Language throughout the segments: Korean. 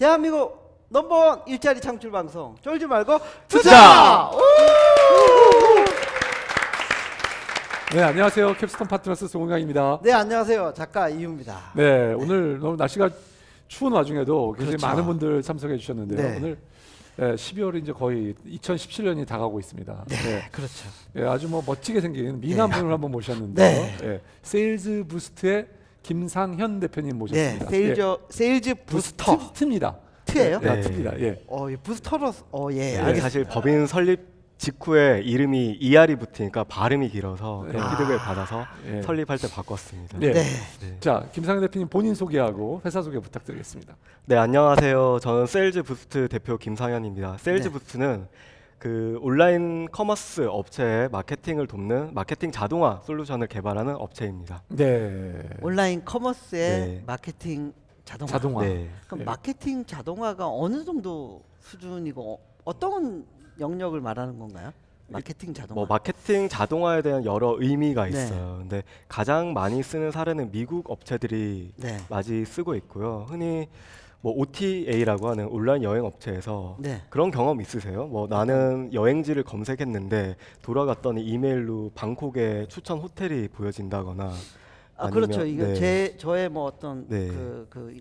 대한민국 넘버원 일자리 창출 방송 쫄지 말고 투자! 투자! 네, 안녕하세요. 캡스톤 파트너스 송은강입니다. 네, 안녕하세요. 작가 이유입니다. 네, 오늘 너무 날씨가 추운 와중에도 굉장히 그렇죠. 많은 분들 참석해 주셨는데요. 네. 오늘 12월이 이제 거의 2017년이 다가오고 있습니다. 네, 그렇죠. 네, 아주 뭐 멋지게 생긴 미남 네. 분을 한번 모셨는데요. 네. 네, 세일즈 부스트의 김상현 대표님 네, 모셨습니다. 세일즈 부스터 트입니다. 트예요? 네, 네. 트입니다. 예. 이 부스터로 예, 네, 알겠습니다. 사실 법인 설립 직후에 이름이 ER이 붙으니까 발음이 길어서 네. 피드백을 받아서 예. 설립할 때 바꿨습니다. 네. 네. 자, 김상현 대표님 본인 소개하고 회사 소개 부탁드리겠습니다. 네, 안녕하세요. 저는 세일즈 부스트 대표 김상현입니다. 세일즈 네. 부스트는 그 온라인 커머스 업체의 마케팅을 돕는 마케팅 자동화 솔루션을 개발하는 업체입니다. 네. 온라인 커머스의 네. 마케팅 자동화. 자동화. 네. 그럼 네. 마케팅 자동화가 어느 정도 수준이고 어떤 영역을 말하는 건가요? 마케팅 자동화. 뭐 마케팅 자동화에 대한 여러 의미가 네. 있어요. 근데 가장 많이 쓰는 사례는 미국 업체들이 네. 많이 쓰고 있고요. 흔히 뭐 OTA라고 하는 온라인 여행 업체에서 네. 그런 경험 있으세요? 뭐 나는 여행지를 검색했는데 돌아갔더니 이메일로 방콕의 추천 호텔이 보여진다거나 그렇죠. 아니면- 이거 저의 뭐 어떤 네. 그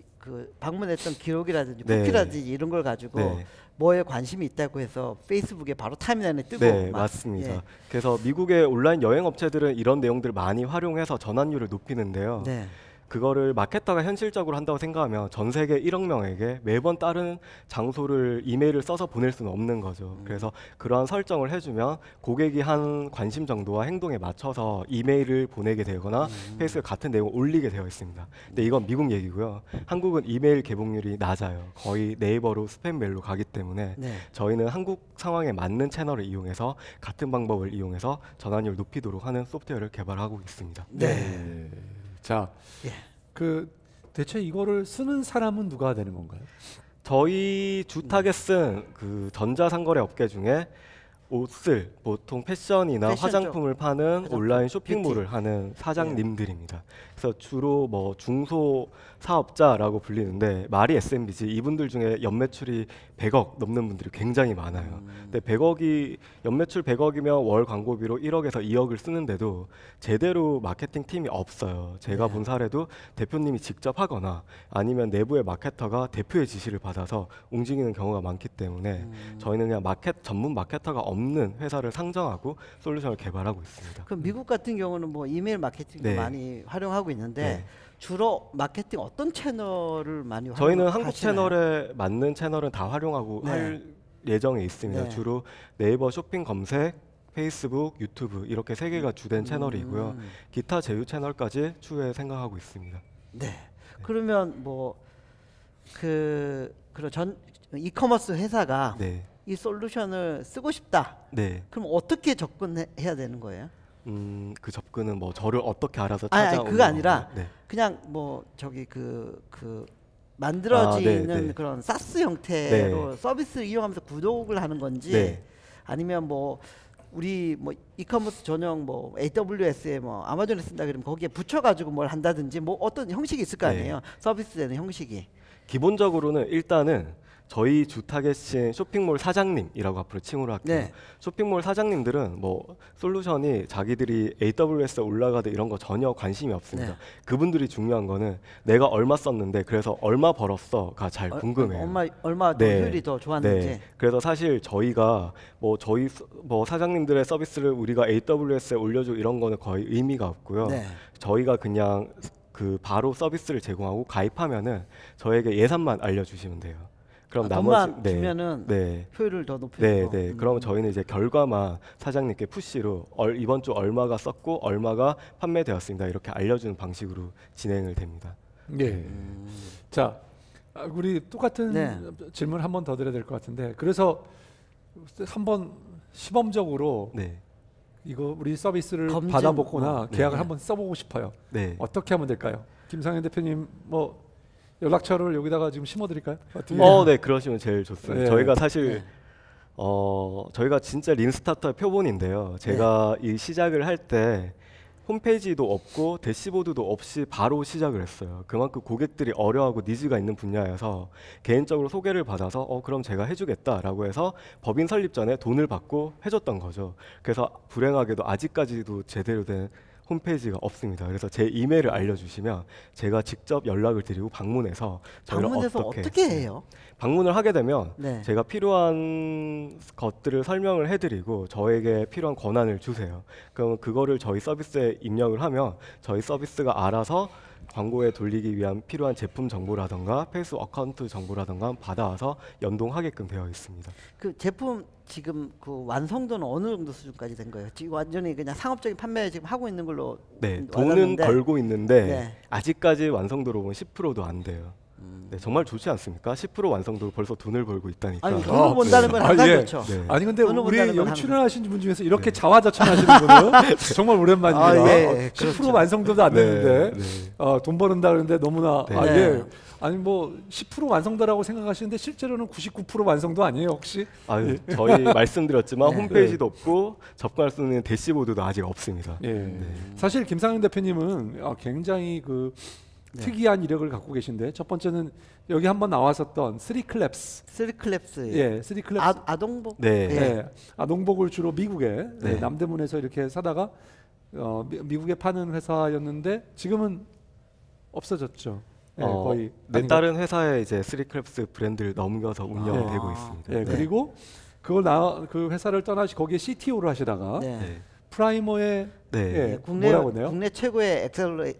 방문했던 기록이라든지 네. 쿠키라든지 이런 걸 가지고 네. 뭐에 관심이 있다고 해서 페이스북에 바로 타임라인에 뜨고 네, 막, 맞습니다. 예. 그래서 미국의 온라인 여행 업체들은 이런 내용들을 많이 활용해서 전환율을 높이는데요. 네. 그거를 마케터가 현실적으로 한다고 생각하면 전 세계 1억 명에게 매번 다른 장소를 이메일을 써서 보낼 수는 없는 거죠. 그래서 그러한 설정을 해주면 고객이 한 관심 정도와 행동에 맞춰서 이메일을 보내게 되거나 페이스북에 같은 내용을 올리게 되어 있습니다. 근데 이건 미국 얘기고요. 한국은 이메일 개봉률이 낮아요. 거의 네이버로 스팸 메일로 가기 때문에 네. 저희는 한국 상황에 맞는 채널을 이용해서 같은 방법을 이용해서 전환율 높이도록 하는 소프트웨어를 개발하고 있습니다. 네. 자, 예. 그 대체 이거를 쓰는 사람은 누가 되는 건가요? 저희 주 타겟은 그 전자상거래 업계 중에 옷을 보통 패션이나 패션 화장품을 파는 화장품, 온라인 쇼핑몰을 뷰티. 하는 사장님들입니다. 그래서 주로 뭐 중소 사업자라고 불리는데 말이 SMB지 이분들 중에 연매출이 100억 넘는 분들이 굉장히 많아요. 근데 100억이 연매출 100억이면 월 광고비로 1억에서 2억을 쓰는데도 제대로 마케팅 팀이 없어요. 제가 네. 본 사례도 대표님이 직접 하거나 아니면 내부의 마케터가 대표의 지시를 받아서 움직이는 경우가 많기 때문에 저희는 그냥 전문 마케터가 없는 회사를 상정하고 솔루션을 개발하고 있습니다. 그럼 미국 같은 경우는 뭐 이메일 마케팅도 네. 많이 활용하고 있는데 네. 주로 마케팅 어떤 채널을 많이 저희는 활용하시나요? 한국 채널에 맞는 채널은 다 활용하고 네. 할 예정에 있습니다. 네. 주로 네이버 쇼핑 검색, 페이스북, 유튜브 이렇게 세 개가 주된 채널이고요. 기타 제휴 채널까지 추후에 생각하고 있습니다. 네. 그러면 뭐 그런 전 이커머스 회사가 네, 이 솔루션을 쓰고 싶다. 네. 그럼 어떻게 접근해야 되는 거예요? 그 접근은 뭐 저를 어떻게 알아서 아니, 찾아오는 그거 아니라 건가요? 네. 그냥 뭐 저기 그 만들어지는 네, 네. 그런 사스 형태로 네. 서비스를 이용하면서 구독을 하는 건지 네. 아니면 뭐 우리 뭐 이커머스 전용 뭐 AWS에 뭐 아마존에 쓴다 그러면 거기에 붙여가지고 뭘 한다든지 뭐 어떤 형식이 있을 거 네. 아니에요. 서비스되는 형식이. 기본적으로는 일단은 저희 주 타겟인 쇼핑몰 사장님이라고 앞으로 칭호를 할게요. 네. 쇼핑몰 사장님들은 뭐 솔루션이 자기들이 AWS에 올라가든 이런 거 전혀 관심이 없습니다. 네. 그분들이 중요한 거는 내가 얼마 썼는데 그래서 얼마 벌었어가 잘 궁금해요. 얼마 더 네. 효율이 더 좋았는지. 네. 그래서 사실 저희가 뭐 저희 뭐 사장님들의 서비스를 우리가 AWS에 올려줘 이런 거는 거의 의미가 없고요. 네. 저희가 그냥 그 바로 서비스를 제공하고 가입하면은 저에게 예산만 알려주시면 돼요. 그럼 돈만 네, 주면은 네, 효율을 더 높여주고. 네, 네. 그러면 저희는 이제 결과만 사장님께 푸시로 이번 주 얼마가 썼고 얼마가 판매되었습니다. 이렇게 알려주는 방식으로 진행을 됩니다. 예. 자, 우리 똑같은 네. 질문 한 번 더 드려야 될 것 같은데, 그래서 한번 시범적으로 네, 이거 우리 서비스를 검증, 받아보거나 네. 계약을 한번 써보고 싶어요. 네. 어떻게 하면 될까요? 김상현 대표님 뭐 연락처를 여기다가 지금 심어드릴까요? 어떻게? 네, 그러시면 제일 좋습니다. 네. 저희가 사실 네. 저희가 진짜 린 스타터의 표본인데요. 제가 이 시작을 할 때 홈페이지도 없고 대시보드도 없이 바로 시작을 했어요. 그만큼 고객들이 어려워하고 니즈가 있는 분야여서 개인적으로 소개를 받아서 그럼 제가 해주겠다라고 해서 법인 설립 전에 돈을 받고 해줬던 거죠. 그래서 불행하게도 아직까지도 제대로 된 홈페이지가 없습니다. 그래서 제 이메일을 알려주시면 제가 직접 연락을 드리고 방문해서 저희를 방문해서 어떻게 해요? 방문을 하게 되면 네. 제가 필요한 것들을 설명을 해드리고 저에게 필요한 권한을 주세요. 그럼 그거를 저희 서비스에 입력을 하면 저희 서비스가 알아서 광고에 돌리기 위한 필요한 제품 정보라던가 페이스북 어카운트 정보라던가 받아와서 연동하게끔 되어 있습니다. 그 제품 지금 그 완성도는 어느 정도 수준까지 된 거예요? 지금 완전히 그냥 상업적인 판매 지금 하고 있는 걸로 네, 돈은 알았는데. 벌고 있는데 네. 아직까지 완성도로 보면 10%도 안 돼요. 네, 정말 좋지 않습니까? 10% 완성도로 벌써 돈을 벌고 있다니까. 아니 돈을 번다는 건 항상 예. 좋죠. 네. 아니 근데 돈을 우리 번다는 건 여기 항상. 출연하신 분 중에서 이렇게 자화자찬하시는 분은 정말 오랜만입니다. 아, 예, 10% 그렇죠. 완성도도 안 네, 됐는데 네. 돈 버는다 그러는데 너무나 네. 예. 아니 뭐 10% 완성도라고 생각하시는데 실제로는 99% 완성도 아니에요 혹시? 아유, 저희 말씀드렸지만 네. 홈페이지도 없고 접근할 수 있는 대시보드도 아직 없습니다. 예. 사실 김상현 대표님은 굉장히 그 네. 특이한 이력을 갖고 계신데 첫 번째는 여기 한번 나왔었던 쓰리클랩스. 쓰리클랩스. 예, 쓰리클랩스. 아동복. 네. 예. 네. 농복을 주로 미국에 네. 남대문에서 이렇게 사다가 미국에 파는 회사였는데 지금은 없어졌죠. 예, 거의 네, 아닌가? 다른 회사에 이제 쓰리클랩스 브랜드를 넘겨서 운영이 아. 되고 있습니다. 예, 네. 그리고 그 회사를 떠나시 거기에 CTO를 하시다가 네. 네. 프라이머의 네. 예, 국내 뭐라고 해요? 국내 최고의 엑셀레이터,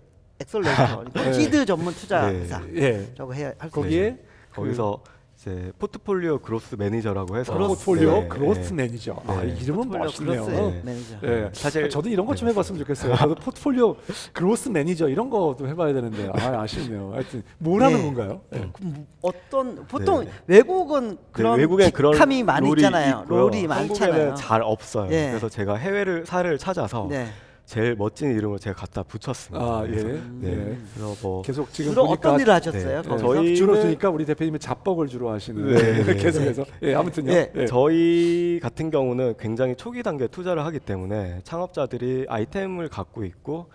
그러니까 네. 시드 전문 투자 네. 회사라고 예, 해야 할 수 거기에 있죠. 거기서 이제 포트폴리오 그로스 매니저라고 해서 포트폴리오 네, 그로스 네. 매니저. 아, 네. 이름은 포트폴리오 멋있네요. 그로스 네. 매니저. 예. 사실 저도 이런 것 좀 네. 해봤으면 좋겠어요. 저도 포트폴리오 그로스 매니저 이런 것도 해봐야 되는데 아쉽네요. 하여튼 뭘 하는 네. 건가요? 그럼 어떤 보통 네. 외국은 그런 외국엔 그런 직함이 많이 롤이 있잖아요. 있고요. 롤이 많잖아요. 한국에는 잘 없어요. 네. 그래서 제가 해외를 사를 찾아서 네. 제일 멋진 이름을 제가 갖다 붙였습니다. 아, 예. 그래서, 네. 예. 그래서 뭐 계속 지금 주로 보니까 어떤 일을 하셨어요? 네. 거기서? 저희- 주로 저희는- 드니까 우리 대표님은 잡복을 주로 하시는 네, 네. 계속해서 예 아무튼요. 네. 예. 저희 같은 경우는 굉장히 초기 단계 투자를 하기 때문에 창업자들이 아이템을 갖고 있고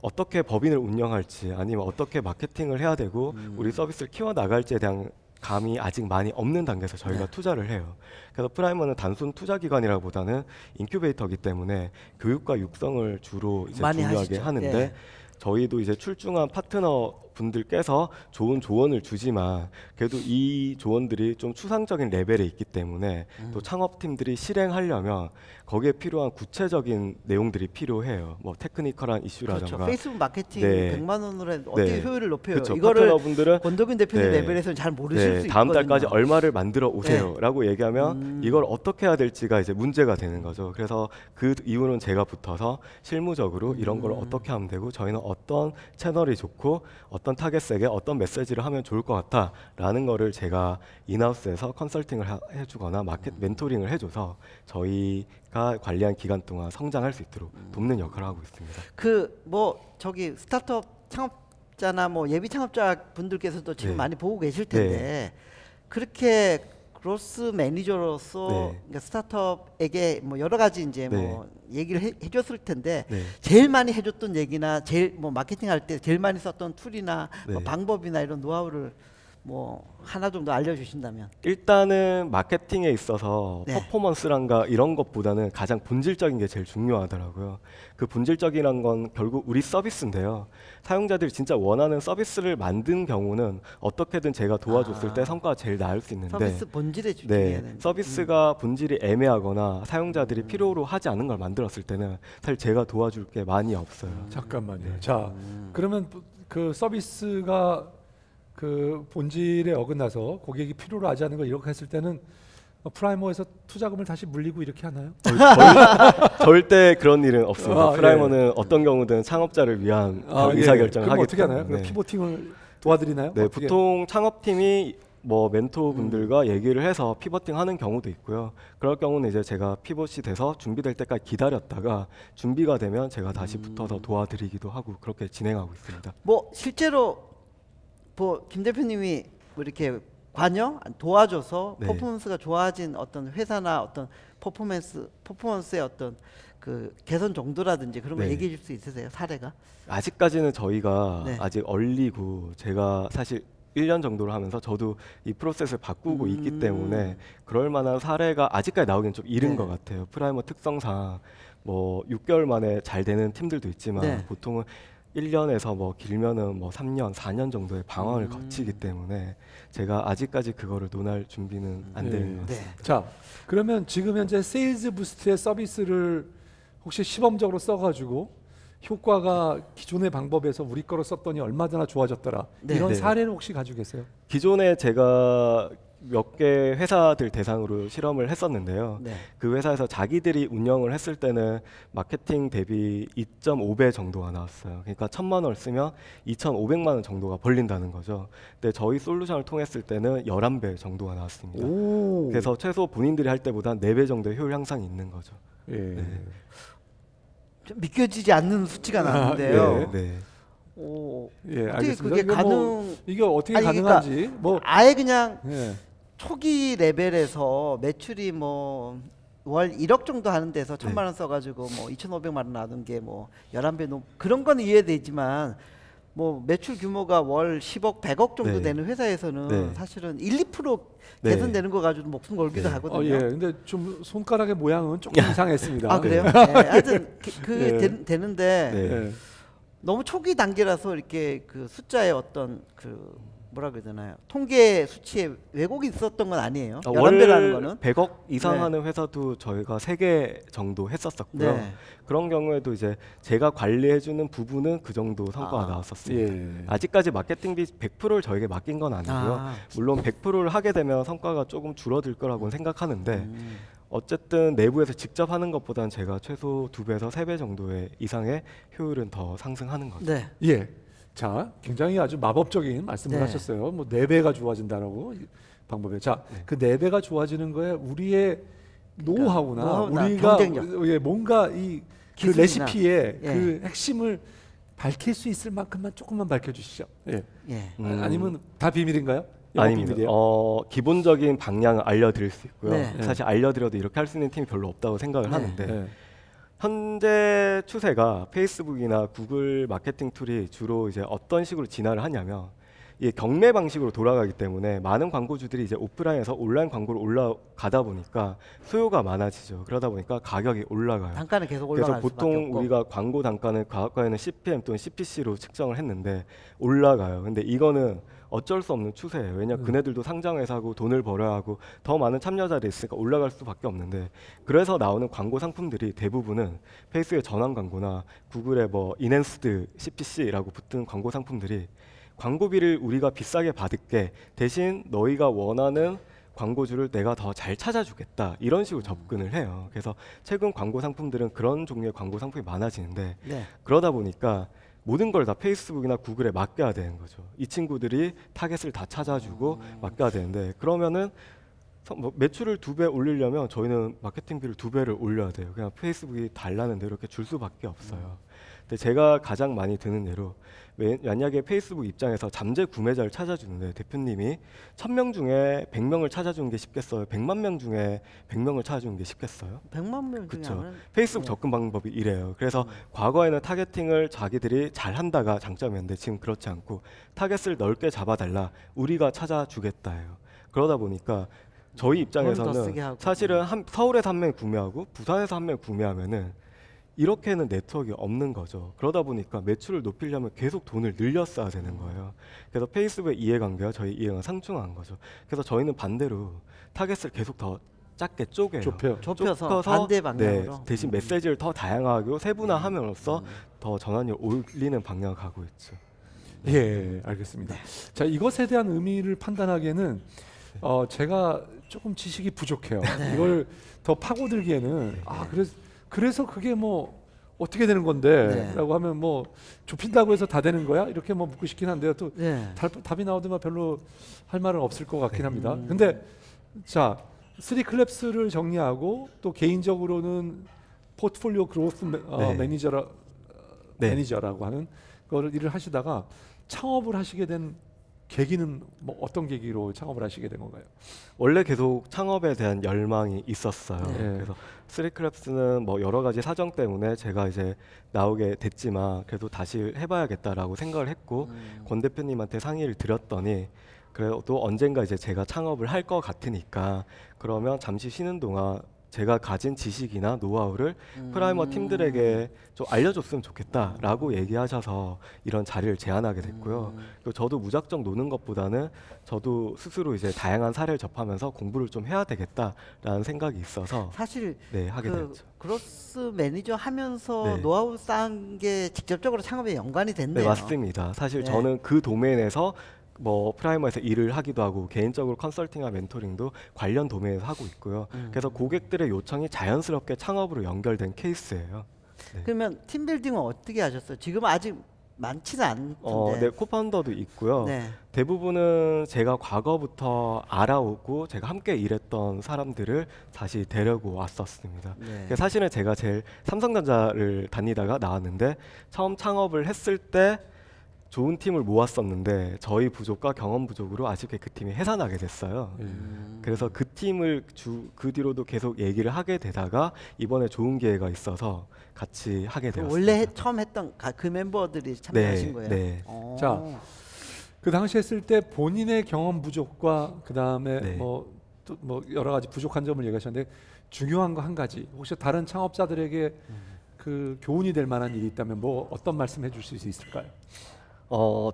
어떻게 법인을 운영할지 아니면 어떻게 마케팅을 해야 되고 우리 서비스를 키워 나갈지에 대한 감이 아직 많이 없는 단계에서 저희가 네. 투자를 해요. 그래서 프라이머는 단순 투자 기관이라기보다는 인큐베이터이기 때문에 교육과 육성을 주로 이제 많이 중요하게 하시죠. 하는데 예. 저희도 이제 출중한 파트너 분들께서 좋은 조언을 주지만 그래도 이 조언들이 좀 추상적인 레벨에 있기 때문에 또 창업팀들이 실행하려면 거기에 필요한 구체적인 내용들이 필요해요. 뭐 테크니컬한 이슈라든가. 그렇죠. 페이스북 마케팅 네. 100만 원으로 어떻게 네. 효율을 높여요? 그렇죠. 이거를 파트너분들은 권도균 대표님 네. 레벨에서는 잘 모르실 수 다음 있거든요. 달까지 얼마를 만들어 오세요라고 얘기하면 이걸 어떻게 해야 될지가 이제 문제가 되는 거죠. 그래서 그 이유는 제가 붙어서 실무적으로 이런 걸 어떻게 하면 되고 저희는 어떤 채널이 좋고 어떤 타겟에게 어떤 메시지를 하면 좋을 것 같다라는 거를 제가 인하우스에서 컨설팅을 해주거나 마켓 멘토링을 해줘서 저희가 관리한 기간 동안 성장할 수 있도록 돕는 역할을 하고 있습니다. 그 뭐 저기 스타트업 창업자나 뭐 예비 창업자 분들께서도 지금 네. 많이 보고 계실 텐데 그렇게 그로스 매니저로서 네. 그러니까 스타트업에게 뭐 여러 가지 이제 네. 뭐 얘기를 해줬을 텐데 네. 제일 많이 해줬던 얘기나 제일 뭐 마케팅할 때 제일 많이 썼던 툴이나 뭐 네. 방법이나 이런 노하우를 뭐 하나 정도 알려주신다면. 일단은 마케팅에 있어서 네. 퍼포먼스란가 이런 것보다는 가장 본질적인 게 제일 중요하더라고요. 그 본질적이란 건 결국 우리 서비스인데요. 사용자들이 진짜 원하는 서비스를 만든 경우는 어떻게든 제가 도와줬을 때 성과가 제일 나을 수 있는데 서비스 본질에 집중해야 네, 되는. 서비스가 본질이 애매하거나 사용자들이 필요로 하지 않은 걸 만들었을 때는 사실 제가 도와줄 게 많이 없어요. 잠깐만요. 자, 그러면 그 서비스가 그 본질에 어긋나서 고객이 필요로 하지 않은 걸 이렇게 했을 때는 프라이머에서 투자금을 다시 물리고 이렇게 하나요? 절대 그런 일은 없습니다. 아, 프라이머는 어떤 경우든 창업자를 위한 의사결정을 그럼 하기 어떻게 하나요? 때문에 그럼 피보팅을 도와드리나요? 네, 어떻게? 보통 창업팀이 뭐 멘토분들과 얘기를 해서 피버팅 하는 경우도 있고요. 그럴 경우는 이제 제가 피벗이 돼서 준비될 때까지 기다렸다가 준비가 되면 제가 다시 붙어서 도와드리기도 하고 그렇게 진행하고 있습니다. 뭐 실제로 뭐 김 대표님이 뭐 이렇게 관여 도와줘서 네. 퍼포먼스가 좋아진 어떤 회사나 어떤 퍼포먼스의 어떤 그 개선 정도라든지 그런 거 네. 얘기해 줄 수 있으세요? 사례가? 아직까지는 저희가 네. 아직 얼리고 제가 사실 1년 정도를 하면서 저도 이 프로세스를 바꾸고 있기 때문에 그럴 만한 사례가 아직까지 나오기는 좀 이른 네. 것 같아요. 프라이머 특성상 뭐 6개월 만에 잘 되는 팀들도 있지만 네. 보통은 1년에서 뭐 길면은 뭐 3년, 4년 정도의 방황을 거치기 때문에 제가 아직까지 그거를 논할 준비는 안 되는 것 같습니다. 네. 자, 그러면 지금 현재 세일즈 부스트의 서비스를 혹시 시범적으로 써가지고 효과가 기존의 방법에서 우리 거로 썼더니 얼마나 좋아졌더라. 네. 이런 네. 사례를 혹시 가지고 계세요? 기존에 제가 몇 개 회사들 대상으로 실험을 했었는데요. 네. 그 회사에서 자기들이 운영을 했을 때는 마케팅 대비 2.5배 정도가 나왔어요. 그러니까 1,000만 원을 쓰면 2,500만 원 정도가 벌린다는 거죠. 근데 저희 솔루션을 통했을 때는 11배 정도가 나왔습니다. 오. 그래서 최소 본인들이 할 때보다 4배 정도의 효율 향상이 있는 거죠. 예. 네. 좀 믿겨지지 않는 수치가 나는데요. 네. 오, 예, 어떻게 알겠습니다. 그게 이거 가능? 이게 어떻게 아니, 그러니까 가능한지 뭐 아예 그냥 예. 초기 레벨에서 매출이 뭐 월 1억 정도 하는 데서 1,000만 원 써가지고 뭐 2,500만 원 나눈 게 뭐 11배 그런 건 이해되지만 뭐 매출 규모가 월 10억, 100억 정도 네. 되는 회사에서는 네. 사실은 1, 2% 네. 개선되는 거 가지고 목숨 걸기도 네. 하거든요. 예. 근데 좀 손가락의 모양은 조금 이상했습니다. 아 그래요? 네. 하여튼 그게 네. 되는데 네. 예. 너무 초기 단계라서 이렇게 그 숫자의 어떤 그 뭐라 그래야 되나요? 통계 수치에 왜곡이 있었던 건 아니에요. 11배라는 거는. 100억 이상 네. 하는 회사도 저희가 3개 정도 했었었고요. 네. 그런 경우에도 이제 제가 관리해주는 부분은 그 정도 성과가 아. 나왔었습니다. 예. 아직까지 마케팅비 100%를 저에게 맡긴 건 아니고요. 아. 물론 100%를 하게 되면 성과가 조금 줄어들 거라고는 생각하는데 어쨌든 내부에서 직접 하는 것보다는 제가 최소 2배에서 3배 정도의 이상의 효율은 더 상승하는 거죠. 네. 예. 자, 굉장히 아주 마법적인 말씀을 네. 하셨어요. 뭐 4배가 좋아진다라고 방법에. 자, 그 4배가 좋아지는 거에 우리의 노하우나 노하우나 우리가 경쟁력. 예, 뭔가 이 그 기술이나. 레시피의 예. 그 핵심을 밝힐 수 있을 만큼만 조금만 밝혀 주시죠. 예. 예. 아니면 다 비밀인가요? 영업 아닙니다. 비밀이에요? 기본적인 방향을 알려드릴 수 있고요. 네. 사실 알려드려도 이렇게 할 수 있는 팀이 별로 없다고 생각을 네. 하는데 예. 현재 추세가 페이스북이나 구글 마케팅 툴이 주로 이제 어떤 식으로 진화를 하냐면 이 경매 방식으로 돌아가기 때문에 많은 광고주들이 이제 오프라인에서 온라인 광고로 올라가다 보니까 수요가 많아지죠. 그러다 보니까 가격이 올라가요. 단가는 계속 그래서 올라갈 수밖에 보통 없고. 우리가 광고 단가는 과거에는 CPM 또는 CPC로 측정을 했는데 올라가요. 근데 이거는 어쩔 수 없는 추세예요. 왜냐 그네들도 상장회사고 돈을 벌어야 하고 더 많은 참여자들이 있으니까 올라갈 수밖에 없는데 그래서 나오는 광고 상품들이 대부분은 페이스의 전환 광고나 구글의 뭐 인핸스드 CPC라고 붙은 광고 상품들이 광고비를 우리가 비싸게 받을게 대신 너희가 원하는 광고주를 내가 더 잘 찾아주겠다 이런 식으로 접근을 해요. 그래서 최근 광고 상품들은 그런 종류의 광고 상품이 많아지는데 네. 그러다 보니까 모든 걸 다 페이스북이나 구글에 맡겨야 되는 거죠. 이 친구들이 타겟을 다 찾아주고 맡겨야 되는데 그러면은 뭐 매출을 2배 올리려면 저희는 마케팅비를 2배를 올려야 돼요. 그냥 페이스북이 달라는데 이렇게 줄 수밖에 없어요. 근데 제가 가장 많이 드는 예로 만약에 페이스북 입장에서 잠재 구매자를 찾아주는데 대표님이 1,000명 중에 100명을 찾아주는 게 쉽겠어요? 100만 명 중에 100명을 찾아주는 게 쉽겠어요? 100만 명 중에 그쵸. 하면 페이스북 네. 접근 방법이 이래요. 그래서 과거에는 타겟팅을 자기들이 잘 한다가 장점이었는데 지금 그렇지 않고 타겟을 넓게 잡아달라. 우리가 찾아주겠다예요. 그러다 보니까 저희 돈을 더 쓰게 입장에서는 하고. 사실은 서울에서 한 명이 구매하고 부산에서 한 명이 구매하면은 이렇게는 네트워크가 없는 거죠. 그러다 보니까 매출을 높이려면 계속 돈을 늘렸어야 되는 거예요. 그래서 페이스북의 이해관계와 저희 이해가 상충한 거죠. 그래서 저희는 반대로 타겟을 계속 더 작게 쪼개요. 좁혀요. 좁혀서 반대 방향으로. 네, 대신 메시지를 더 다양하고 세분화함으로써 더 전환율 올리는 방향을 가고 있죠. 예, 알겠습니다. 자, 이것에 대한 의미를 판단하기에는 제가 조금 지식이 부족해요. 이걸 더 파고들기에는 그래서 그게 뭐 어떻게 되는 건데? 네. 라고 하면 뭐 좁힌다고 해서 다 되는 거야? 이렇게 뭐 묻고 싶긴 한데요. 또 네. 답이 나오더만 별로 할 말은 없을 것 같긴 합니다. 근데 자, 3클랩스를 정리하고 또 개인적으로는 포트폴리오 그로스 네. 매니저라고 하는 거를 일을 하시다가 창업을 하시게 된 계기는 뭐 어떤 계기로 창업을 하시게 된 건가요? 원래 계속 창업에 대한 열망이 있었어요. 네. 그래서 쓰리클랩스는 뭐 여러 가지 사정 때문에 제가 이제 나오게 됐지만 그래도 다시 해봐야겠다라고 생각을 했고 권 대표님한테 상의를 드렸더니 그래도 언젠가 이제 제가 창업을 할 것 같으니까 그러면 잠시 쉬는 동안 제가 가진 지식이나 노하우를 프라이머 팀들에게 좀 알려줬으면 좋겠다라고 얘기하셔서 이런 자리를 제안하게 됐고요. 그리고 저도 무작정 노는 것보다는 저도 스스로 이제 다양한 사례를 접하면서 공부를 좀 해야 되겠다라는 생각이 있어서 사실 네, 하게 그 됐죠. 그로스 매니저 하면서 네. 노하우 쌓은 게 직접적으로 창업에 연관이 됐네요. 네, 맞습니다. 사실 네. 저는 그 도메인에서 뭐 프라이머에서 일을 하기도 하고 개인적으로 컨설팅과 멘토링도 관련 도메인에서 하고 있고요. 그래서 고객들의 요청이 자연스럽게 창업으로 연결된 케이스예요. 네. 그러면 팀빌딩은 어떻게 하셨어요? 지금 아직 많지는 않던데. 네, 코파운더도 있고요. 네. 대부분은 제가 과거부터 알아오고 제가 함께 일했던 사람들을 다시 데려고 왔었습니다. 네. 사실은 제가 제일 삼성전자를 다니다가 나왔는데 처음 창업을 했을 때 좋은 팀을 모았었는데 저희 부족과 경험 부족으로 아쉽게 그 팀이 해산하게 됐어요. 그래서 그 팀을 그 뒤로도 계속 얘기를 하게 되다가 이번에 좋은 기회가 있어서 같이 하게 되었습니다. 원래 처음 했던 그 멤버들이 참여하신 거예요? 네. 자, 그 당시 했을 때 본인의 경험 부족과 그 다음에 네. 뭐 여러 가지 부족한 점을 얘기하셨는데 중요한 거 한 가지 혹시 다른 창업자들에게 그 교훈이 될 만한 일이 있다면 뭐 어떤 말씀 해주실 수 있을까요?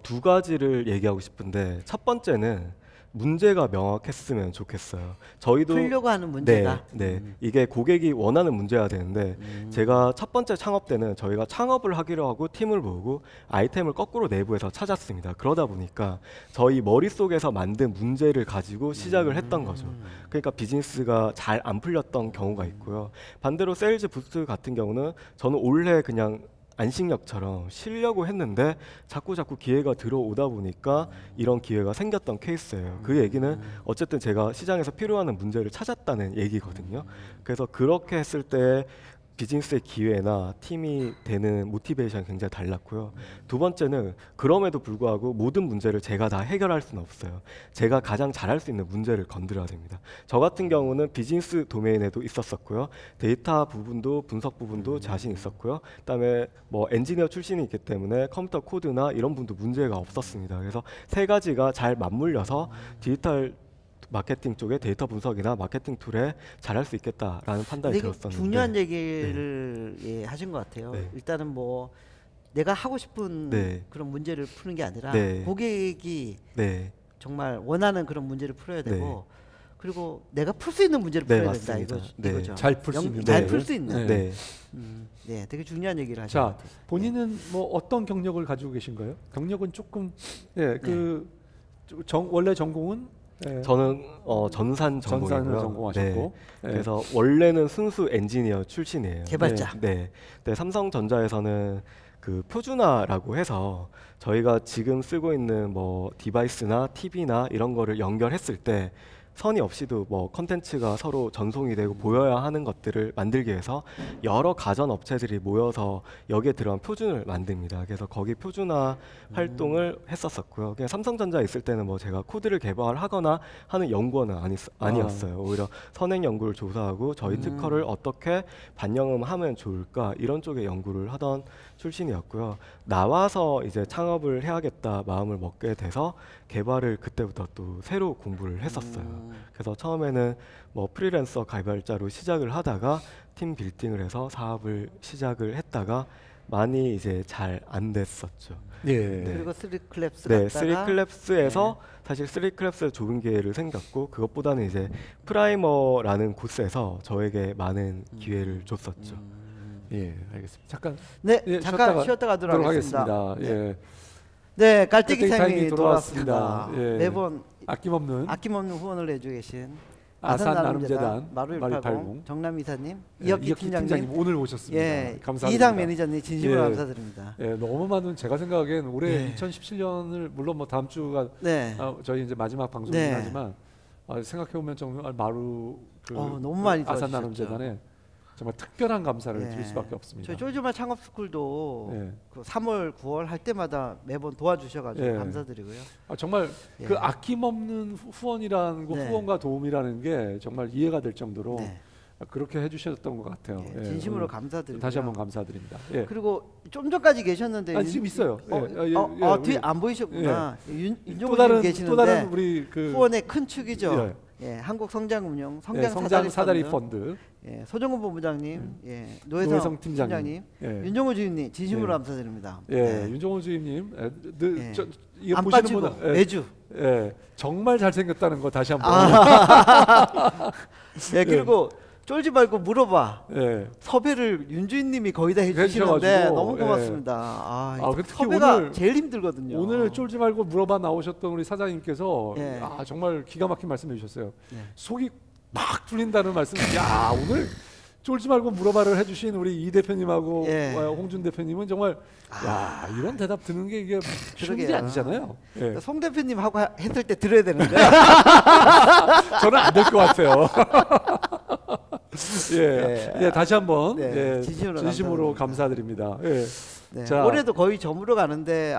두 가지를 얘기하고 싶은데 첫 번째는 문제가 명확했으면 좋겠어요. 저희도 풀려고 하는 문제가. 네, 이게 고객이 원하는 문제가 되는데 제가 첫 번째 창업 때는 저희가 창업을 하기로 하고 팀을 모으고 아이템을 거꾸로 내부에서 찾았습니다. 그러다 보니까 저희 머릿속에서 만든 문제를 가지고 시작을 했던 거죠. 그러니까 비즈니스가 잘 안 풀렸던 경우가 있고요. 반대로 세일즈 부스 같은 경우는 저는 올해 그냥 안식력처럼 쉬려고 했는데 자꾸 기회가 들어오다 보니까 이런 기회가 생겼던 케이스예요. 그 얘기는 어쨌든 제가 시장에서 필요한 문제를 찾았다는 얘기거든요. 그래서 그렇게 했을 때 비즈니스의 기회나 팀이 되는 모티베이션이 굉장히 달랐고요. 두 번째는 그럼에도 불구하고 모든 문제를 제가 다 해결할 수는 없어요. 제가 가장 잘할 수 있는 문제를 건드려야 됩니다. 저 같은 경우는 비즈니스 도메인에도 있었었고요. 데이터 부분도 분석 부분도 자신 있었고요. 그다음에 뭐 엔지니어 출신이 있기 때문에 컴퓨터 코드나 이런 부분도 문제가 없었습니다. 그래서 세 가지가 잘 맞물려서 디지털 마케팅 쪽에 데이터 분석이나 마케팅 툴에 잘할 수 있겠다라는 판단이 되게 들었었는데 중요한 얘기를 예, 하신 것 같아요. 네. 일단은 뭐 내가 하고 싶은 네. 그런 문제를 푸는 게 아니라 네. 고객이 네, 정말 원하는 그런 문제를 풀어야 네. 되고 그리고 내가 풀 수 있는 문제를 네, 풀어야 맞습니다. 된다 네. 이거죠. 잘 풀 수 있는 잘 문제를. 풀 수 있는. 네. 네. 네, 되게 중요한 얘기를 하신 것 자, 같아요. 본인은 뭐 어떤 경력을 가지고 계신가요? 경력은 조금 원래 전공은 저는 전산 전산을 전공이고요. 전공하셨고 네. 그래서 원래는 순수 엔지니어 출신이에요. 개발자. 네. 네, 삼성전자에서는 그 표준화라고 해서 저희가 지금 쓰고 있는 뭐 디바이스나 TV나 이런 거를 연결했을 때 선이 없이도 뭐 컨텐츠가 서로 전송이 되고 보여야 하는 것들을 만들기 위해서 여러 가전 업체들이 모여서 여기에 들어간 표준을 만듭니다. 그래서 거기 표준화 활동을 했었었고요. 그냥 삼성전자에 있을 때는 뭐 제가 코드를 개발하거나 하는 연구원은 아니었어요. 오히려 선행 연구를 조사하고 저희 특허를 어떻게 반영하면 좋을까 이런 쪽의 연구를 하던 출신이었고요. 나와서 이제 창업을 해야겠다 마음을 먹게 돼서 개발을 그때부터 또 새로 공부를 했었어요. 그래서 처음에는 뭐 프리랜서 개발자로 시작을 하다가 팀 빌딩을 해서 사업을 시작을 했다가 많이 이제 잘 안 됐었죠. 예. 네. 그리고 쓰리클랩스 네, 갔다가 쓰리클랩스에서 사실 쓰리클랩스에 좋은 기회를 생겼고 그것보다는 이제 프라이머라는 곳에서 저에게 많은 기회를 줬었죠. 예, 알겠습니다. 잠깐 네, 예, 잠깐 쉬었다 가도록 하겠습니다. 예. 네, 깔때기 깔때기 타임이 타임이 돌아왔습니다. 돌아왔습니다. 예. 매번 아낌없는 후원을 해주고 계신 아산 나눔재단 마루180 마루180 정남 이사님, 예, 이혁기 팀장님, 오늘 오셨습니다. 예, 감사합니다. 이상 매니저님 진심으로 예. 감사드립니다. 예, 너무 많은 제가 생각하기엔 올해 네. 2017년을 물론 뭐 다음 주가 네, 저희 이제 마지막 방송이긴 네. 하지만 생각해 보면 정말 마루 너무 많이 아산 도와주셨죠. 나눔재단에 정말 특별한 감사를 예. 드릴 수밖에 없습니다. 저희 쫄지마 창업스쿨도 예. 그 3월, 9월 할 때마다 매번 도와주셔가지고 예. 감사드리고요. 정말 예. 그 아낌없는 후원이라는 거, 네. 후원과 도움이라는 게 정말 이해가 될 정도로 네. 그렇게 해주셨던 것 같아요. 예, 예, 진심으로 오늘 감사드리고요. 다시 한번 감사드립니다. 예. 그리고 좀 전까지 계셨는데 아, 지금 있어요. 뒤에 우리 안 보이셨구나. 또 윤종호님 다른 계시는데 우리 그 후원의 큰 축이죠. 예, 한국성장운용 성장 성장 사다리 펀드. 펀드, 예, 소정훈 본부장님, 예, 노혜성 노혜성 팀장님, 팀장님, 예. 윤종호 주임님 진심으로 예. 감사드립니다. 예, 네. 윤종호 주임님, 예. 이거 안 보시는 빠지고 분은 매주. 예, 정말 잘생겼다는 거 다시 한번. 예, 그리고 쫄지 말고 물어봐. 예. 섭외를 윤주인님이 거의 다 해주시는데 해주셔가지고, 너무 예. 고맙습니다. 그 특히 섭외가 오늘- 제일 힘들거든요. 오늘 쫄지 말고 물어봐 나오셨던 우리 사장님께서 예. 정말 기가 막힌 말씀 해주셨어요. 예. 속이 막 뚫린다는 말씀. 야, 오늘 쫄지 말고 물어봐를 해주신 우리 이 대표님하고 예. 홍준 대표님은 정말 야, 이런 대답 듣는 게 이게 쉬운 일이 그러게요. 아니잖아요. 예. 송 대표님 하고 했을 때 들어야 되는데. 저는 안 될 것 같아요. 예. 예. 예, 다시 한번 네, 예, 진심으로 감사드립니다. 예. 네, 자. 올해도 거의 저물어 가는데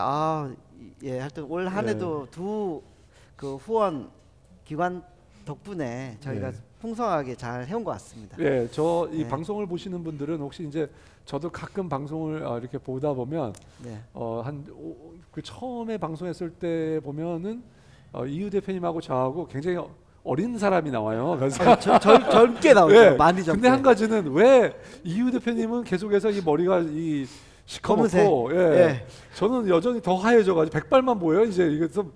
예, 하여튼 올 한 해도 두 그 후원 기관 덕분에 저희가 네. 풍성하게 잘 해온 것 같습니다. 예, 저 이 네. 방송을 보시는 분들은 혹시 이제 저도 가끔 방송을 이렇게 보다 보면 네. 그 처음에 방송했을 때 보면은 이유 대표님하고 저하고 굉장히 어린 사람이 나와요. 그래서 젊게 나오죠. 예, 많이 젊게. 근데 한 가지는 왜 이유 대표님은 계속해서 이 머리가 이 시커멓고 예. 저는 여전히 더 하얘져가지고 백발만 보여요. 이제 이게 좀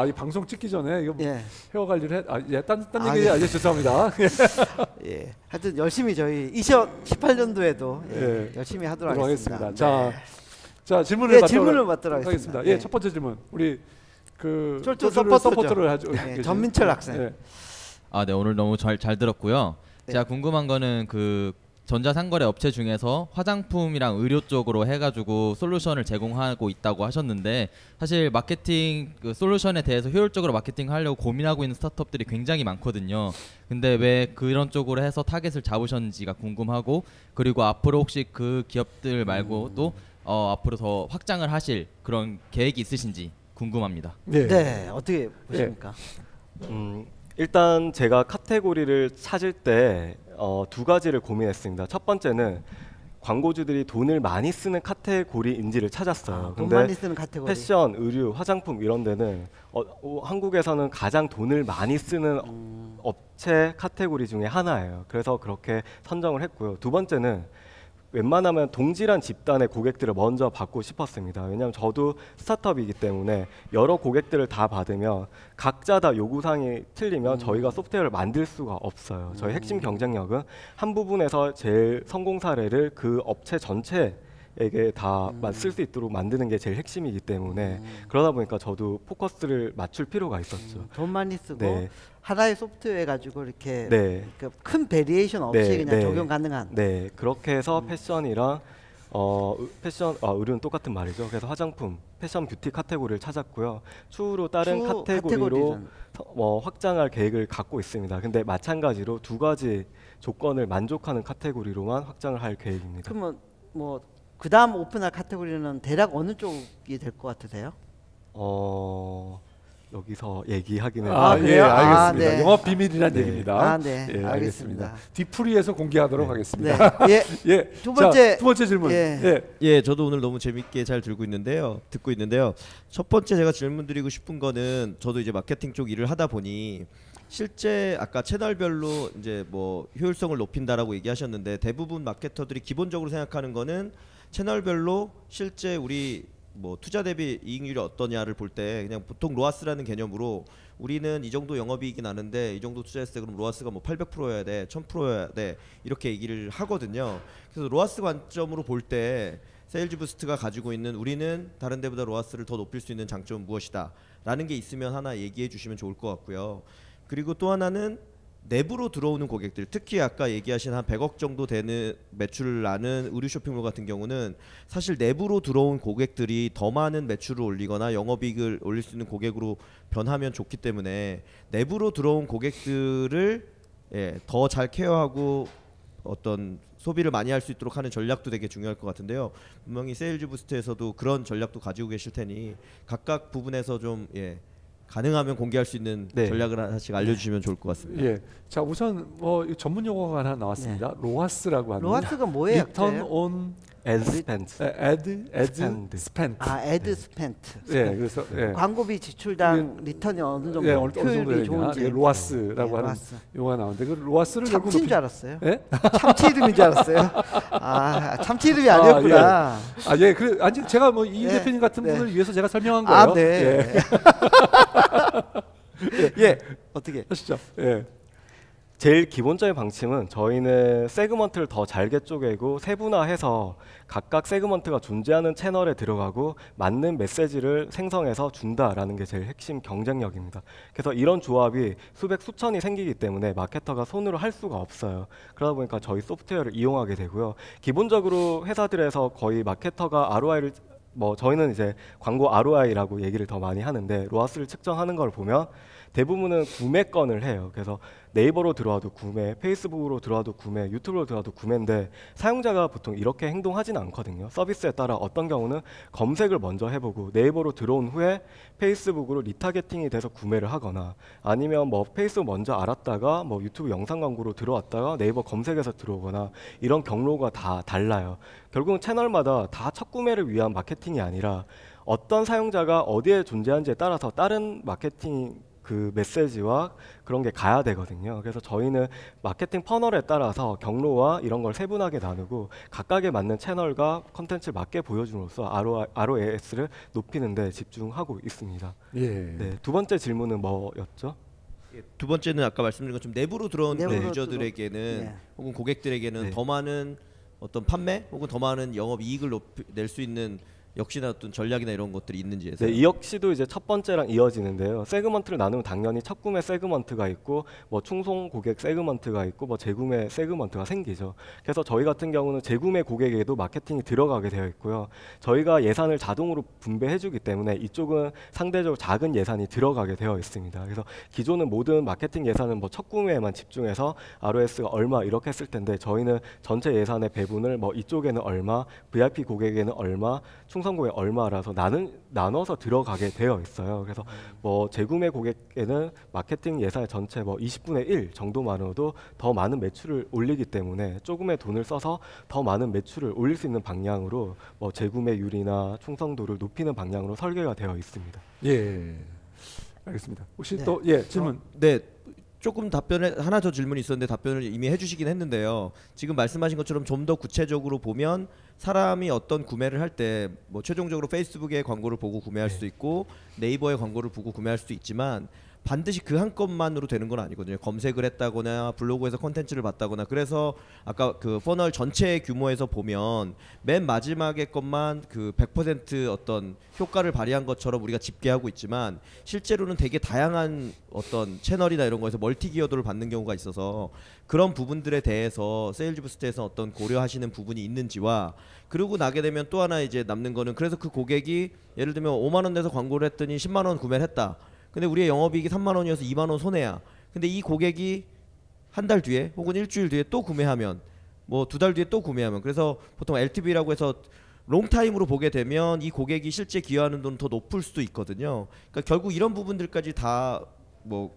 이 방송 찍기 전에 이거 예. 헤어 관리를 딴 얘기 예. 죄송합니다. 예. 하여튼 열심히 저희 2018년도에도 예. 열심히 하도록 하겠습니다. 하겠습니다. 자 질문을 예, 질문을 받도록 하겠습니다. 하겠습니다. 예, 예. 첫 번째 질문 우리 그 쫄쫄 서포터를 하죠. 예, 전민철 학생. 예. 네, 오늘 너무 잘 들었고요. 네. 제가 궁금한 거는 그 전자상거래 업체 중에서 화장품이랑 의료 쪽으로 해가지고 솔루션을 제공하고 있다고 하셨는데 사실 마케팅 그 솔루션에 대해서 효율적으로 마케팅하려고 고민하고 있는 스타트업들이 굉장히 많거든요. 근데 왜 그런 쪽으로 해서 타겟을 잡으셨는지가 궁금하고 그리고 앞으로 혹시 그 기업들 말고 또 앞으로 더 확장을 하실 그런 계획이 있으신지 궁금합니다. 네, 어떻게 보십니까? 일단 제가 카테고리를 찾을 때 두 가지를 고민했습니다. 첫 번째는 광고주들이 돈을 많이 쓰는 카테고리인지를 찾았어요. 돈 근데 많이 쓰는 카테고리. 패션, 의류, 화장품 이런 데는 한국에서는 가장 돈을 많이 쓰는 업체 카테고리 중에 하나예요. 그래서 그렇게 선정을 했고요. 두 번째는 웬만하면 동질한 집단의 고객들을 먼저 받고 싶었습니다. 왜냐하면 저도 스타트업이기 때문에 여러 고객들을 다 받으면 각자 다 요구사항이 틀리면 저희가 소프트웨어를 만들 수가 없어요. 저희 핵심 경쟁력은 한 부분에서 제일 성공 사례를 그 업체 전체에게 다 쓸 수 있도록 만드는 게 제일 핵심이기 때문에 그러다 보니까 저도 포커스를 맞출 필요가 있었죠. 돈 많이 쓰고 네. 하나의 소프트웨어 가지고 이렇게 네. 큰 베리에이션 없이 네, 그냥 네. 적용 가능한. 네, 그렇게 해서 패션이랑 의류는 똑같은 말이죠. 그래서 화장품, 패션, 뷰티 카테고리를 찾았고요. 추후로 다른 추후 카테고리로 카테고리는. 확장할 계획을 갖고 있습니다. 근데 마찬가지로 두 가지 조건을 만족하는 카테고리로만 확장을 할 계획입니다. 그러면 뭐 그다음 오픈할 카테고리는 대략 어느 쪽이 될 것 같으세요? 여기서 얘기하기는 예, 그래요? 알겠습니다. 네. 영업 비밀이란 네. 얘기입니다. 네, 예, 알겠습니다. 뒤풀이에서 공개하도록 네, 하겠습니다. 예. 예, 두 번째, 두 번째 질문. 예. 예, 저도 오늘 너무 재밌게 잘 듣고 있는데요. 첫 번째 제가 질문드리고 싶은 거는 저도 이제 마케팅 쪽 일을 하다 보니 실제 아까 채널별로 이제 뭐 효율성을 높인다라고 얘기하셨는데 대부분 마케터들이 기본적으로 생각하는 거는 채널별로 실제 우리 뭐 투자 대비 이익률이 어떠냐를 볼 때 그냥 보통 로아스라는 개념으로 우리는 이 정도 영업이익이 나는데 이 정도 투자했을 때 그럼 로아스가 뭐 800%여야 돼, 1000%여야 돼 이렇게 얘기를 하거든요. 그래서 로아스 관점으로 볼 때 세일즈 부스트가 가지고 있는 우리는 다른 데보다 로아스를 더 높일 수 있는 장점은 무엇이다 라는 게 있으면 하나 얘기해 주시면 좋을 것 같고요. 그리고 또 하나는 내부로 들어오는 고객들, 특히 아까 얘기하신 한 100억 정도 되는 매출을 나는 의류 쇼핑몰 같은 경우는 사실 내부로 들어온 고객들이 더 많은 매출을 올리거나 영업이익을 올릴 수 있는 고객으로 변하면 좋기 때문에 내부로 들어온 고객들을 더 잘 케어하고 어떤 소비를 많이 할 수 있도록 하는 전략도 되게 중요할 것 같은데요. 분명히 세일즈 부스트에서도 그런 전략도 가지고 계실 테니 각각 부분에서 좀 가능하면 공개할 수 있는 네. 전략을 하나씩 알려주시면 좋을 것 같습니다. 예. 자 우선 이 전문 용어가 하나 나왔습니다. 로하스라고 하는. 로하스가 뭐예요? 리턴 온 ad spend. ad spent. 아, ad spent. 예. 그래서 예. 광고비 지출당 리턴이 어느 정도 예, 어느 정도 효율이 되냐. 좋은지. 예, 로하스라고 예, 하는 로하스. 용어가 나오는데 그 로하스를 참치인 줄 알았어요. 예? 참치 이름인 줄 알았어요. 아, 참치 이름이 아니었구나. 아, 예. 그래 아니 제가 뭐 이 네, 대표님 같은 네. 분을 위해서 제가 설명한 거예요. 아, 네. 예. 어떻게? 하시죠. 예. 제일 기본적인 방침은 저희는 세그먼트를 더 잘게 쪼개고 세분화해서 각각 세그먼트가 존재하는 채널에 들어가고 맞는 메시지를 생성해서 준다라는 게 제일 핵심 경쟁력입니다. 그래서 이런 조합이 수백 수천이 생기기 때문에 마케터가 손으로 할 수가 없어요. 그러다 보니까 저희 소프트웨어를 이용하게 되고요. 기본적으로 회사들에서 거의 마케터가 ROI를 저희는 이제 광고 ROI라고 얘기를 더 많이 하는데 로아스를 측정하는 걸 보면 대부분은 구매건을 해요. 그래서 네이버로 들어와도 구매, 페이스북으로 들어와도 구매, 유튜브로 들어와도 구매인데 사용자가 보통 이렇게 행동하지는 않거든요. 서비스에 따라 어떤 경우는 검색을 먼저 해보고 네이버로 들어온 후에 페이스북으로 리타게팅이 돼서 구매를 하거나 아니면 페이스북 먼저 알았다가 유튜브 영상 광고로 들어왔다가 네이버 검색에서 들어오거나 이런 경로가 다 달라요. 결국은 채널마다 다 첫 구매를 위한 마케팅이 아니라 어떤 사용자가 어디에 존재하는지에 따라서 다른 마케팅 그 메시지와 그런 게 가야 되거든요. 그래서 저희는 마케팅 퍼널에 따라서 경로와 이런 걸 세분하게 나누고 각각에 맞는 채널과 컨텐츠를 맞게 보여줌으로써 ROAS를 높이는 데 집중하고 있습니다. 예. 네, 두 번째 질문은 뭐였죠? 두 번째는 아까 말씀드린 것처럼 내부로 들어온 내부로 유저들에게는 네. 혹은 고객들에게는 네. 더 많은 어떤 판매 혹은 더 많은 영업 이익을 낼 수 있는 역시나 어떤 전략이나 이런 것들이 있는지에서. 네, 이 역시도 이제 첫 번째랑 이어지는데요. 세그먼트를 나누면 당연히 첫 구매 세그먼트가 있고 충송 고객 세그먼트가 있고 재구매 세그먼트가 생기죠. 그래서 저희 같은 경우는 재구매 고객에게도 마케팅이 들어가게 되어 있고요. 저희가 예산을 자동으로 분배해주기 때문에 이쪽은 상대적으로 작은 예산이 들어가게 되어 있습니다. 그래서 기존은 모든 마케팅 예산은 첫 구매에만 집중해서 ROS가 얼마 이렇게 했을 텐데 저희는 전체 예산의 배분을 이쪽에는 얼마, VIP 고객에는 얼마, 충성고객 얼마라서 나눠서 들어가게 되어 있어요. 그래서 재구매 고객에는 마케팅 예산의 전체 20분의 1 정도만으로도 더 많은 매출을 올리기 때문에 조금의 돈을 써서 더 많은 매출을 올릴 수 있는 방향으로 재구매율이나 충성도를 높이는 방향으로 설계가 되어 있습니다. 예. 알겠습니다. 혹시 네. 또 질문. 네. 조금 답변에 하나 더 질문이 있었는데 답변을 이미 해주시긴 했는데요. 지금 말씀하신 것처럼 좀 더 구체적으로 보면 사람이 어떤 구매를 할 때 최종적으로 페이스북의 광고를 보고 구매할 수도 있고 네이버의 광고를 보고 구매할 수도 있지만 반드시 그 한 건만으로 되는 건 아니거든요. 검색을 했다거나 블로그에서 콘텐츠를 봤다거나 그래서 아까 그 퍼널 전체의 규모에서 보면 맨 마지막의 것만 그 100% 어떤 효과를 발휘한 것처럼 우리가 집계하고 있지만 실제로는 되게 다양한 어떤 채널이나 이런 거에서 멀티 기여도를 받는 경우가 있어서 그런 부분들에 대해서 세일즈 부스트에서 어떤 고려하시는 부분이 있는지와 그러고 나게 되면 또 하나 이제 남는 거는 그래서 그 고객이 예를 들면 5만 원 내서 광고를 했더니 10만 원 구매를 했다. 근데 우리의 영업이익이 3만 원이어서 2만 원 손해야. 근데 이 고객이 한 달 뒤에 혹은 일주일 뒤에 또 구매하면 두 달 뒤에 또 구매하면 그래서 보통 LTV라고 해서 롱타임으로 보게 되면 이 고객이 실제 기여하는 돈은 더 높을 수도 있거든요. 그러니까 결국 이런 부분들까지 다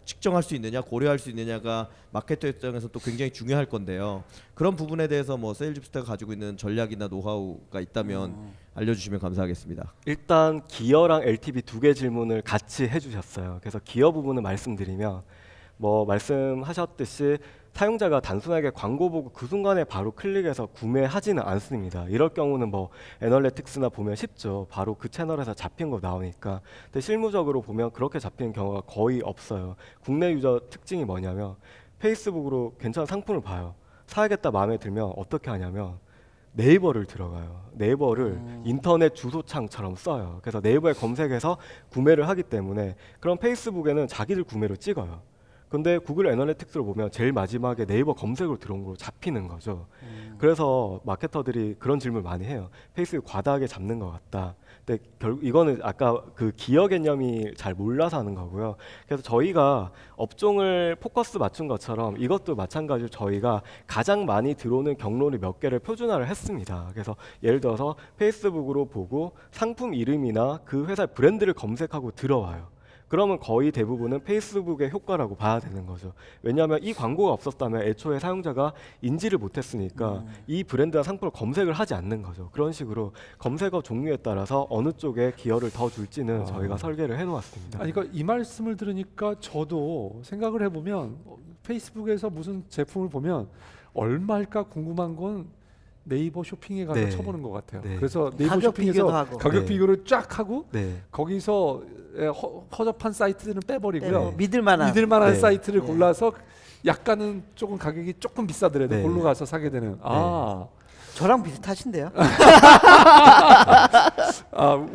측정할 수 있느냐 고려할 수 있느냐가 마케터 입장에서 또 굉장히 중요할 건데요. 그런 부분에 대해서 세일즈 부스트가 가지고 있는 전략이나 노하우가 있다면 알려주시면 감사하겠습니다. 일단 기여랑 LTV 두 개 질문을 같이 해주셨어요. 그래서 기여 부분을 말씀드리면 말씀하셨듯이 사용자가 단순하게 광고 보고 그 순간에 바로 클릭해서 구매하지는 않습니다. 이럴 경우는 애널리틱스나 보면 쉽죠. 바로 그 채널에서 잡힌 거 나오니까. 근데 실무적으로 보면 그렇게 잡히는 경우가 거의 없어요. 국내 유저 특징이 뭐냐면 페이스북으로 괜찮은 상품을 봐요. 사야겠다 마음에 들면 어떻게 하냐면 네이버를 들어가요. 네이버를 인터넷 주소창처럼 써요. 그래서 네이버에 검색해서 구매를 하기 때문에 그럼 페이스북에는 자기들 구매를 찍어요. 근데 구글 애널리틱스를 보면 제일 마지막에 네이버 검색으로 들어온 걸로 잡히는 거죠. 그래서 마케터들이 그런 질문을 많이 해요. 페이스북 과다하게 잡는 것 같다. 근데 이거는 아까 그 기여 개념이 잘 몰라서 하는 거고요. 그래서 저희가 업종을 포커스 맞춘 것처럼 이것도 마찬가지로 저희가 가장 많이 들어오는 경로를 몇 개를 표준화를 했습니다. 그래서 예를 들어서 페이스북으로 보고 상품 이름이나 그 회사의 브랜드를 검색하고 들어와요. 그러면 거의 대부분은 페이스북의 효과라고 봐야 되는 거죠. 왜냐하면 이 광고가 없었다면 애초에 사용자가 인지를 못했으니까 이 브랜드나 상품을 검색을 하지 않는 거죠. 그런 식으로 검색어 종류에 따라서 어느 쪽에 기여를 더 줄지는 저희가 설계를 해놓았습니다. 아니 그러니까 이 말씀을 들으니까 저도 생각을 해보면 페이스북에서 무슨 제품을 보면 얼마일까 궁금한 건 네이버 쇼핑에 가서 네. 쳐보는 것 같아요. 네. 그래서 네이버 가격 비교도 쇼핑에서 하고. 가격 네. 비교를 쫙 하고 네. 거기서 허접한 사이트들은 빼버리고요. 네, 믿을만한 믿을만한 네. 사이트를 네. 골라서 약간은 조금 가격이 조금 비싸더라도 네. 골로 가서 사게 되는. 저랑 비슷하신데요.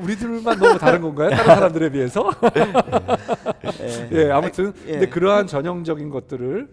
우리들만 너무 다른 건가요? 다른 사람들에 비해서? 예, 아무튼 예. 근데 그러한 전형적인 것들을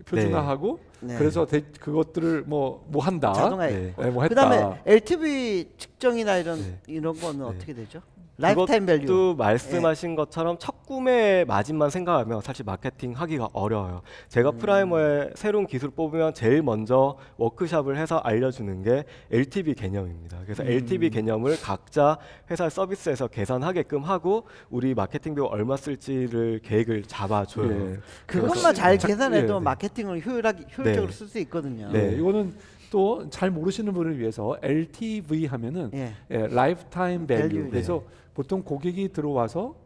표준화하고 네. 그래서 그것들을 뭐 한다. 자동화. 네. 뭐 했다. 그다음에 LTV 측정이나 네. 이런 거는 네. 어떻게 되죠? 라이프타임 밸류. 그것도 말씀하신 것처럼 첫 구매 마진만 생각하면 사실 마케팅 하기가 어려워요. 제가 프라이머에 새로운 기술 뽑으면 제일 먼저 워크숍을 해서 알려주는 게 LTV 개념입니다. 그래서 LTV 개념을 각자 회사 서비스에서 계산하게끔 하고 우리 마케팅 비용 얼마 쓸지를 계획을 잡아줘요. 예. 그것만 잘 계산해도 네. 마케팅을 효율적으로 네. 쓸 수 있거든요. 네, 이거는 또 잘 모르시는 분을 위해서 LTV 하면은 예. 라이프타임 밸류. 밸류, 그래서 보통 고객이 들어와서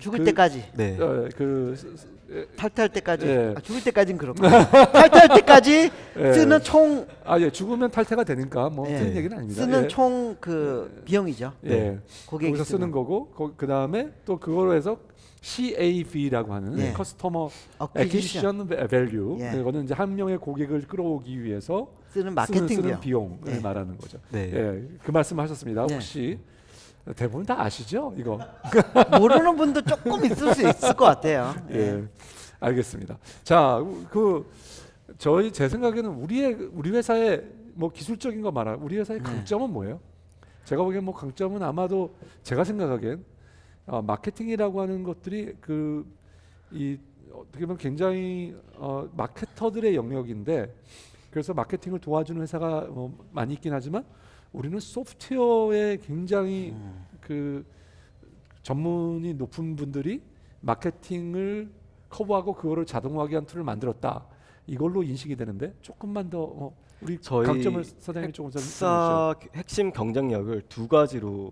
죽을 때까지 네. 탈퇴할 때까지 예. 죽을 때까지는 그렇고 탈퇴할 때까지 예. 쓰는 총 죽으면 탈퇴가 되니까 뭐 예. 틀린 얘기는 아닙니다. 쓰는 예. 총 그 비용이죠. 예. 고객이 거기서 쓰는 거고 그 다음에 또 그거로 해서 CAV라고 하는 예. 커스터머 Acquisition. 액퀴지션 밸류. 예. 이거는 이제 한 명의 고객을 끌어오기 위해서 쓰는 마케팅 쓰는 비용. 비용을 예. 말하는 거죠. 네. 예, 그 말씀하셨습니다. 네. 혹시 대부분 다 아시죠? 이거. 모르는 분도 조금 있을 수 있을 것 같아요. 예, 알겠습니다. 자, 제 생각에는 우리 회사의 뭐 기술적인 거 말아. 우리 회사의 강점은 뭐예요? 제가 보기엔 뭐 강점은 아마도 제가 생각하기엔 마케팅이라고 하는 것들이 어떻게 보면 굉장히 마케터들의 영역인데 그래서 마케팅을 도와주는 회사가 많이 있긴 하지만 우리는 소프트웨어에 굉장히 그 전문이 높은 분들이 마케팅을 커버하고 그거를 자동화하기 위한 툴을 만들었다. 이걸로 인식이 되는데 조금만 더 우리 저희 강점을 사장님이 조금 더 사 핵심 경쟁력을 두 가지로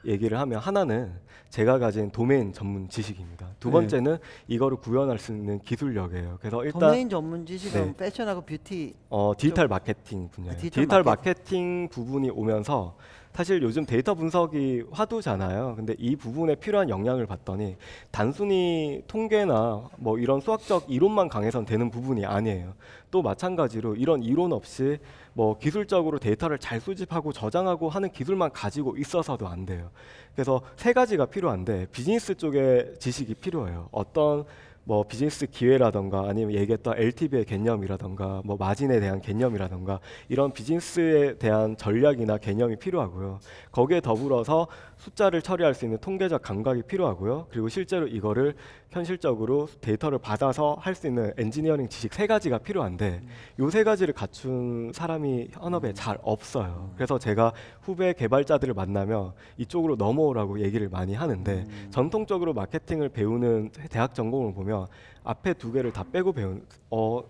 얘기를 하면 하나는 제가 가진 도메인 전문 지식입니다. 두 번째는 이거를 구현할 수 있는 기술력이에요. 그래서 일단 도메인 전문 지식은 네. 패션하고 뷰티 디지털 마케팅 분야예요. 디지털 디지털 마케팅 부분이 오면서 사실 요즘 데이터 분석이 화두잖아요. 근데 이 부분에 필요한 역량을 봤더니 단순히 통계나 뭐 이런 수학적 이론만 강해선 되는 부분이 아니에요. 또 마찬가지로 이런 이론 없이 뭐 기술적으로 데이터를 잘 수집하고 저장하고 하는 기술만 가지고 있어서도 안 돼요. 그래서 세 가지가 필요한데 비즈니스 쪽의 지식이 필요해요. 어떤 뭐 비즈니스 기회라던가 아니면 얘기했던 LTV의 개념이라던가 뭐 마진에 대한 개념이라던가 이런 비즈니스에 대한 전략이나 개념이 필요하고요. 거기에 더불어서 숫자를 처리할 수 있는 통계적 감각이 필요하고요. 그리고 실제로 이거를 현실적으로 데이터를 받아서 할 수 있는 엔지니어링 지식 세 가지가 필요한데 요 세 가지를 갖춘 사람이 현업에 잘 없어요. 그래서 제가 후배 개발자들을 만나면 이쪽으로 넘어오라고 얘기를 많이 하는데 전통적으로 마케팅을 배우는 대학 전공을 보면 앞에 두 개를 다 빼고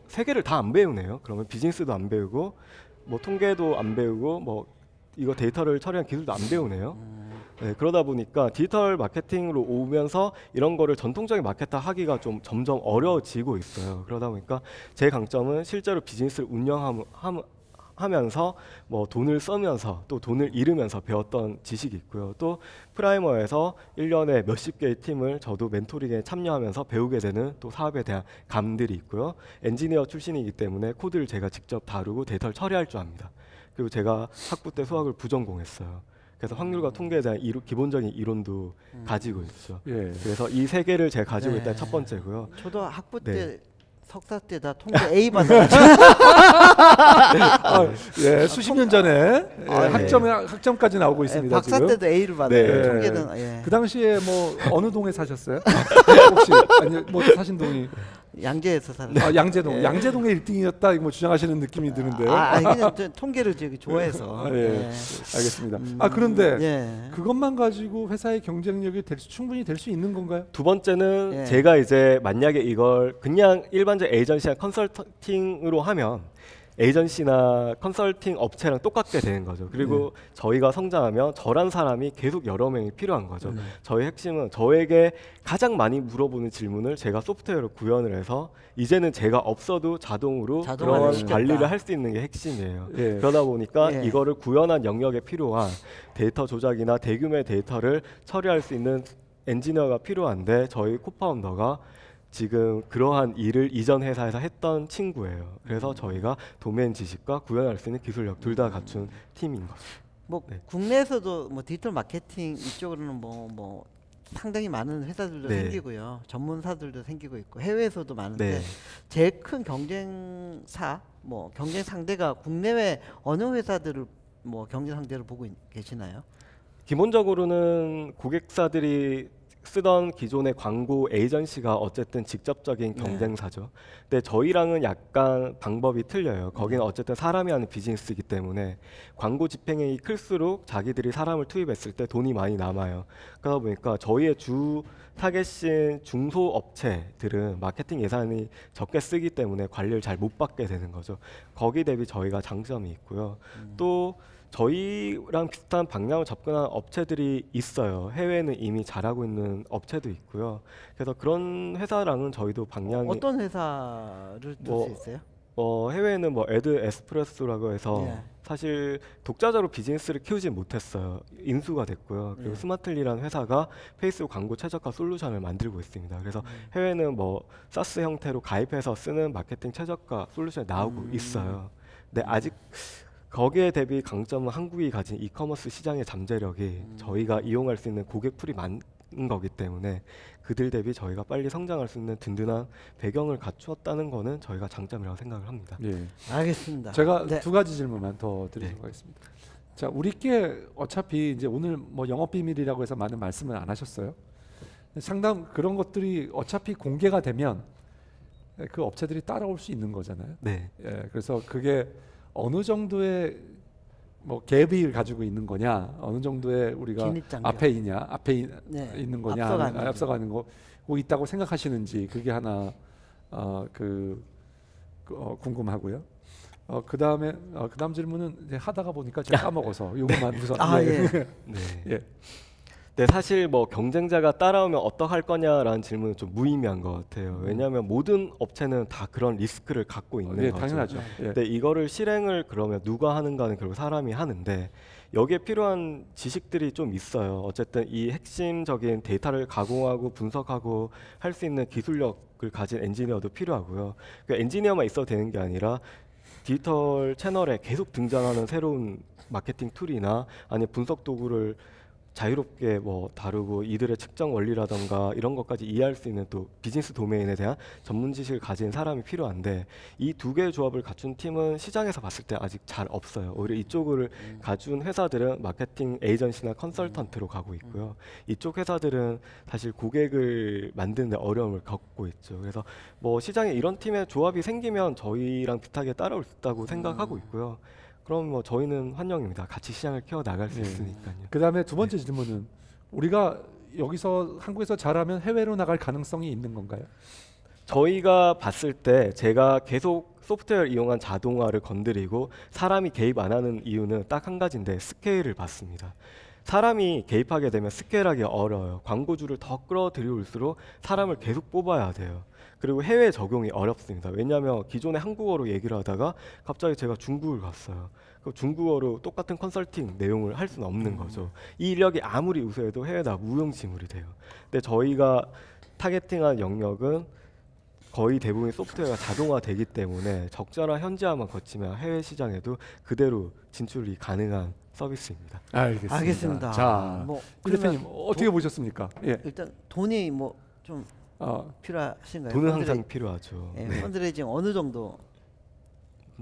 세 개를 다 안 배우네요. 그러면 비즈니스도 안 배우고 뭐 통계도 안 배우고 뭐 이거 데이터를 처리한 기술도 안 배우네요. 네, 그러다 보니까 디지털 마케팅으로 오면서 이런 거를 전통적인 마케터 하기가 좀 점점 어려워지고 있어요. 그러다 보니까 제 강점은 실제로 비즈니스를 운영하면서 뭐 돈을 쓰면서 또 돈을 잃으면서 배웠던 지식이 있고요. 또 프라이머에서 1년에 몇십 개의 팀을 저도 멘토링에 참여하면서 배우게 되는 또 사업에 대한 감들이 있고요. 엔지니어 출신이기 때문에 코드를 제가 직접 다루고 데이터를 처리할 줄 압니다. 그리고 제가 학부 때 수학을 부전공했어요. 그래서 확률과 통계에 대한 기본적인 이론도 가지고 있죠. 예. 그래서 이 세 개를 제가 가지고 있다는 첫 번째고요. 저도 학부 네. 때 석사 때 다 통계 A 받아가지고 예, 수십 년 전에 예, 아, 네. 학점까지 나오고 있습니다. 박사 지금. 때도 A를 받아요. 네. 통계는 예. 그 당시에 뭐 어느 동에 사셨어요? 혹시 아니 뭐 사신 동이 양재에서 살았어요. 양재동. 예. 양재동의 1등이었다 뭐 주장하시는 느낌이 드는데요. 아니 그냥 저 통계를 저기 좋아해서. 예. 예. 알겠습니다. 그런데 예. 그것만 가지고 회사의 경쟁력이 충분히 될 수 있는 건가요? 두 번째는 예. 제가 이제 만약에 이걸 그냥 일반적 에이전시나 컨설팅으로 하면 에이전시나 컨설팅 업체랑 똑같게 되는 거죠. 그리고 저희가 성장하면 저란 사람이 계속 여러 명이 필요한 거죠. 저희 핵심은 저에게 가장 많이 물어보는 질문을 제가 소프트웨어로 구현을 해서 이제는 제가 없어도 자동으로 자동화를 그런 시켰다. 관리를 할 수 있는 게 핵심이에요. 예. 그러다 보니까 예. 이거를 구현한 영역에 필요한 데이터 조작이나 대규모의 데이터를 처리할 수 있는 엔지니어가 필요한데 저희 코파운더가 지금 그러한 일을 이전 회사에서 했던 친구예요. 그래서 저희가 도메인 지식과 구현할 수 있는 기술력 둘 다 갖춘 팀인 거죠. 뭐 네. 국내에서도 뭐 디지털 마케팅 이쪽으로는 뭐 상당히 많은 회사들도 네. 생기고요. 전문사들도 생기고 있고 해외에서도 많은데 네. 제일 큰 경쟁사 뭐 경쟁 상대가 국내외 어느 회사들을 뭐 경쟁 상대로 보고 계시나요? 기본적으로는 고객사들이 쓰던 기존의 광고 에이전시가 어쨌든 직접적인 경쟁사죠. 근데 저희랑은 약간 방법이 틀려요. 거기는 어쨌든 사람이 하는 비즈니스이기 때문에 광고 집행이 클수록 자기들이 사람을 투입했을 때 돈이 많이 남아요. 그러다 보니까 저희의 주 타겟인 중소업체들은 마케팅 예산이 적게 쓰기 때문에 관리를 잘 못 받게 되는 거죠. 거기 대비 저희가 장점이 있고요. 또 저희랑 비슷한 방향을 접근한 업체들이 있어요. 해외에는 이미 잘하고 있는 업체도 있고요. 그래서 그런 회사랑은 저희도 방향이 어떤 회사를 들 수 있어요? 해외에는 뭐 에드 에스프레소라고 해서 예. 사실 독자적으로 비즈니스를 키우지 못했어요. 인수가 됐고요. 그리고 예. 스마틀리라는 회사가 페이스북 광고 최적화 솔루션을 만들고 있습니다. 그래서 해외는 뭐 사스 형태로 가입해서 쓰는 마케팅 최적화 솔루션이 나오고 있어요. 근데 아직 거기에 대비 강점은 한국이 가진 이커머스 시장의 잠재력이 저희가 이용할 수 있는 고객풀이 많은 거기 때문에 그들 대비 저희가 빨리 성장할 수 있는 든든한 배경을 갖추었다는 거는 저희가 장점이라고 생각을 합니다. 예. 알겠습니다. 제가 네. 두 가지 질문만 더 드리도록 하겠습니다. 자, 우리께 어차피 이제 오늘 뭐 영업 비밀이라고 해서 많은 말씀을 안 하셨어요. 상당 그런 것들이 어차피 공개가 되면 그 업체들이 따라올 수 있는 거잖아요. 네. 예, 그래서 그게 어느 정도의 뭐 갭을 가지고 있는 거냐, 어느 정도의 우리가 진입장벽. 앞에 네, 있는 거냐, 앞서가는 앞서가는 거 있다고 생각하시는지 그게 하나 궁금하고요. 그다음에 그다음 질문은 이제 하다가 보니까 제가 까먹어서 이것만 우선 예. 네. 예. 네, 사실 뭐 경쟁자가 따라오면 어떡할 거냐라는 질문은 좀 무의미한 것 같아요. 왜냐하면 모든 업체는 다 그런 리스크를 갖고 있는 예, 거죠. 당연하죠. 예. 근데 이거를 실행을 그러면 누가 하는가는 결국 사람이 하는데 여기에 필요한 지식들이 좀 있어요. 어쨌든 이 핵심적인 데이터를 가공하고 분석하고 할 수 있는 기술력을 가진 엔지니어도 필요하고요. 그 엔지니어만 있어도 되는 게 아니라 디지털 채널에 계속 등장하는 새로운 마케팅 툴이나 아니면 분석 도구를 자유롭게 뭐 다루고 이들의 측정 원리라던가 이런 것까지 이해할 수 있는 또 비즈니스 도메인에 대한 전문 지식을 가진 사람이 필요한데 이 두 개의 조합을 갖춘 팀은 시장에서 봤을 때 아직 잘 없어요. 오히려 이쪽을 가준 회사들은 마케팅 에이전시나 컨설턴트로 가고 있고요. 이쪽 회사들은 사실 고객을 만드는 데 어려움을 겪고 있죠. 그래서 뭐 시장에 이런 팀의 조합이 생기면 저희랑 비슷하게 따라올 수 있다고 생각하고 있고요. 그럼 뭐 저희는 환영입니다. 같이 시장을 키워 나갈 수 있으니까요. 그다음에 두 번째 질문은 우리가 여기서 한국에서 잘하면 해외로 나갈 가능성이 있는 건가요? 저희가 봤을 때 제가 계속 소프트웨어를 이용한 자동화를 건드리고 사람이 개입 안 하는 이유는 딱 한 가지인데 스케일을 봤습니다. 사람이 개입하게 되면 스케일하기 어려워요. 광고주를 더 끌어들일수록 사람을 계속 뽑아야 돼요. 그리고 해외 적용이 어렵습니다. 왜냐하면 기존에 한국어로 얘기를 하다가 갑자기 제가 중국을 갔어요. 그럼 중국어로 똑같은 컨설팅 내용을 할 수는 없는 거죠. 이 인력이 아무리 우수해도 해외 다 무용지물이 돼요. 근데 저희가 타겟팅한 영역은 거의 대부분 소프트웨어가 자동화되기 때문에 적절한 현지화만 거치면 해외 시장에도 그대로 진출이 가능한 서비스입니다. 알겠습니다. 자, 뭐 이 대표님 어떻게 보셨습니까? 예. 일단 돈이 뭐 좀 필요하신가요? 돈은 항상 필요하죠. 예, 펀드레이징 어느 정도?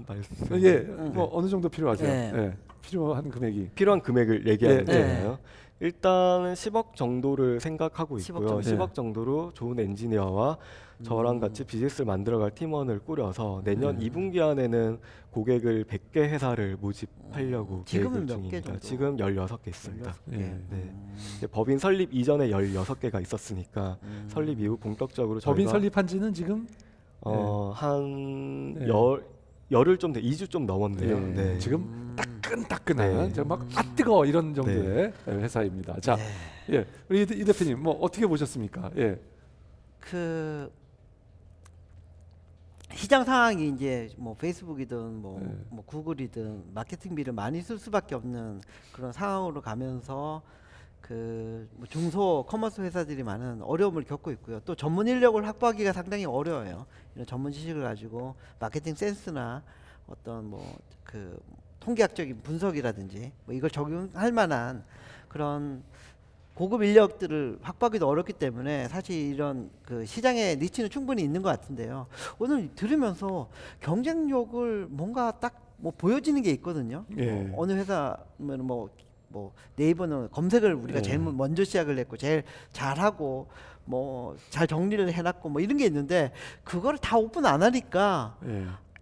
말씀. 예, 뭐 어느 정도 필요하세요? 네. 예, 필요한 금액이. 필요한 금액을 얘기하는 네. 거예요. 일단 10억 정도를 생각하고 10억 있고요. 정도. 10억 정도로 좋은 엔지니어와 저랑 같이 비즈니스를 만들어갈 팀원을 꾸려서 내년 2분기 안에는 고객을 100개 회사를 모집하려고 지금은 계획 몇 개 중입니다. 정도? 지금 16개 있습니다. 16개. 네. 이제 법인 설립 이전에 16개가 있었으니까 설립 이후 본격적으로 법인 저희가 설립한 지는 지금 한 네. 열흘 좀 돼, 2주 좀 넘었네요. 네. 네. 지금 따끈따끈한 네. 막 뜨거 이런 정도의 회사입니다. 자, 예, 우리 이 대표님 뭐 어떻게 보셨습니까? 예, 그 시장 상황이 이제 뭐 페이스북이든 뭐 구글이든 마케팅비를 많이 쓸 수밖에 없는 그런 상황으로 가면서 그뭐 중소 커머스 회사들이 많은 어려움을 겪고 있고요. 또 전문 인력을 확보하기가 상당히 어려워요. 이런 전문 지식을 가지고 마케팅 센스나 어떤 뭐 그 통계학적인 분석이라든지 뭐 이걸 적용할 만한 그런 고급 인력들을 확보하기도 어렵기 때문에 사실 이런 그 시장의 니치는 충분히 있는 것 같은데요. 오늘 들으면서 경쟁력을 뭔가 딱 뭐 보여지는 게 있거든요. 예. 어느 회사면 뭐 네이버는 검색을 우리가 제일 먼저 시작을 했고 제일 잘하고 뭐 잘 정리를 해놨고 뭐 이런 게 있는데 그거를 다 오픈 안 하니까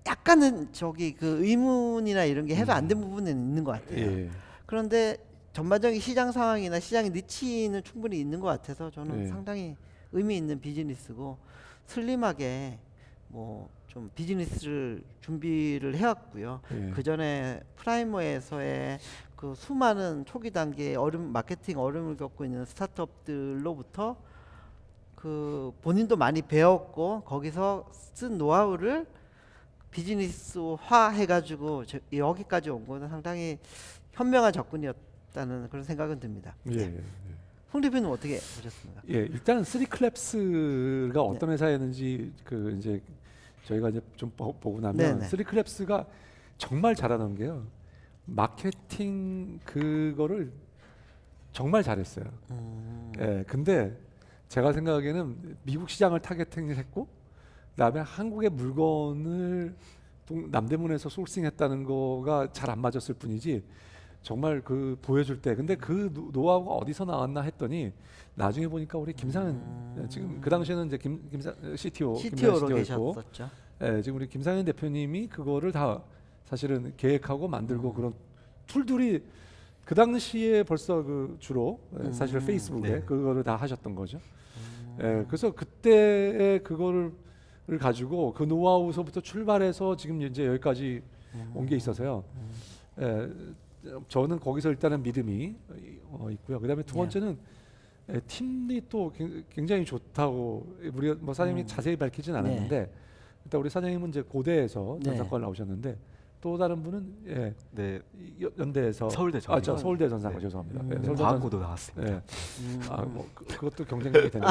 약간은 저기 그 의문이나 이런 게 해소 안 된 부분은 있는 것 같아요. 예. 그런데 전반적인 시장 상황이나 시장의 니치는 충분히 있는 것 같아서 저는 예. 상당히 의미 있는 비즈니스고 슬림하게 뭐 좀 비즈니스를 준비를 해왔고요. 예. 그 전에 프라이머에서의 그 수많은 초기 단계의 마케팅 어려움을 겪고 있는 스타트업들로부터 그 본인도 많이 배웠고 거기서 쓴 노하우를 비즈니스화 해가지고 여기까지 온 거는 상당히 현명한 접근이었다는 그런 생각은 듭니다. 예. 홍 대표님 어떻게 보셨습니까? 예, 일단 3클랩스가 어떤 회사였는지 그 이제 저희가 이제 좀 보고 나면 네네. 3클랩스가 정말 잘하는 게요. 마케팅 그거를 정말 잘했어요. 예, 근데 제가 생각하기에는 미국 시장을 타겟팅했고, 그다음에 한국의 물건을 남대문에서 소싱했다는 거가 잘 안 맞았을 뿐이지. 정말 그 보여줄 때, 근데 그 노하우가 어디서 나왔나 했더니 나중에 보니까 우리 김상현 지금 그 당시에는 이제 김상 CTO로 계셨었죠. 예, 지금 우리 김상현 대표님이 그거를 다 사실은 계획하고 만들고 그런 툴들이 그 당시에 벌써 그 주로 사실 페이스북에 그거를 다 하셨던 거죠. 예, 그래서 그때 그거를 가지고 그 노하우서부터 출발해서 지금 이제 여기까지 온 게 있어서요. 예, 저는 거기서 일단은 믿음이 있고요. 그다음에 두 번째는 팀이 또 굉장히 좋다고 우리 뭐 사장님이 자세히 밝히진 않았는데 일단 우리 사장님은 이제 고대에서 전사과를 나오셨는데 또 다른 분은 연대에서 서울대 전사. 서울대 전사과 죄송합니다. 과학고도 나왔습니다. 뭐 그것도 경쟁력이 되는.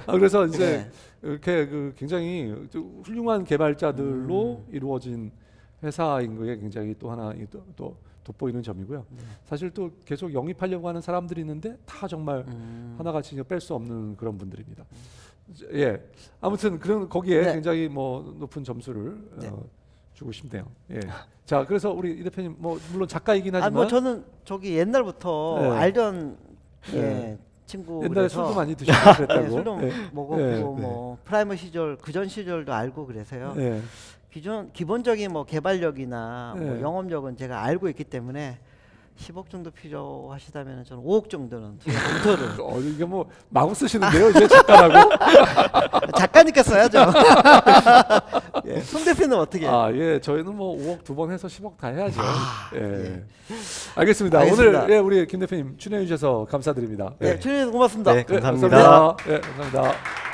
그래서 이제 이렇게 그 굉장히 훌륭한 개발자들로 이루어진 회사인 게 굉장히 또 하나 또 돋보이는 점이고요. 사실 또 계속 영입하려고 하는 사람들이 있는데 다 정말 하나같이 뺄 수 없는 그런 분들입니다. 예, 아무튼 그런 거기에 굉장히 뭐 높은 점수를 주고 싶네요. 예. 자, 그래서 우리 이 대표님 뭐 물론 작가이긴 하지만 뭐 저는 저기 옛날부터 알던 친구 옛날에 술도 많이 드시고 그랬다고. 술도 먹었고 뭐 프라이머 시절 그전 시절도 알고 그래서요. 기본적인 뭐 개발력이나 뭐 영업력은 제가 알고 있기 때문에 10억 정도 필요하시다면 저는 5억 정도는 검토를. 이게 뭐 마구 쓰시는데요, 이제 작가라고? 작가니까 써야죠. 송 대표는 어떻게? 저희는 뭐 5억 2번 해서 10억 다 해야죠. 알겠습니다. 오늘 우리 김 대표님 출연해 주셔서 감사드립니다. 출연해 주셔서 고맙습니다. 감사합니다. 감사합니다. 감사합니다.